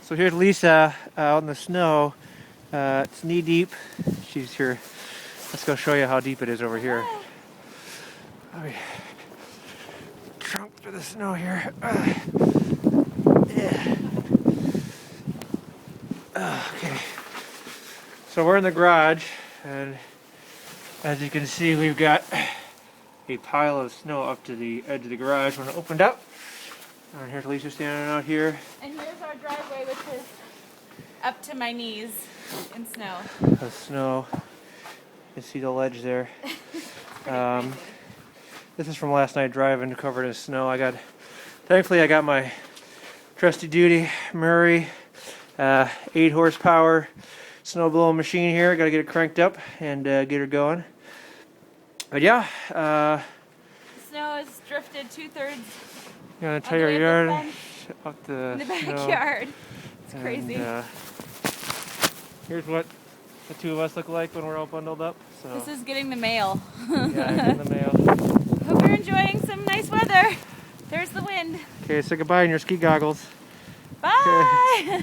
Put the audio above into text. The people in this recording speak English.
So here's Lisa out in the snow. It's knee deep. She's here. Let's go show you how deep it is over here. Let me trump through the snow here. Yeah. Okay. So we're in the garage, and as you can see, we've got a pile of snow up to the edge of the garage when it opened up. And here's Lisa standing out here. And here's our driveway, which is up to my knees in snow. The snow. You can see the ledge there. This is from last night driving, covered in snow. Thankfully I got my trusty duty Murray 8 horsepower snow blowing machine here. Got to get it cranked up and get her going. But yeah, Snow has drifted 2/3 gonna tie your yard up in the snow. backyard. It's And, crazy. here's what the two of us look like when we're all bundled up. So This is getting the mail. yeah, in the mail. Hope you're enjoying some nice weather. There's the wind. Okay, say goodbye in your ski goggles. Bye.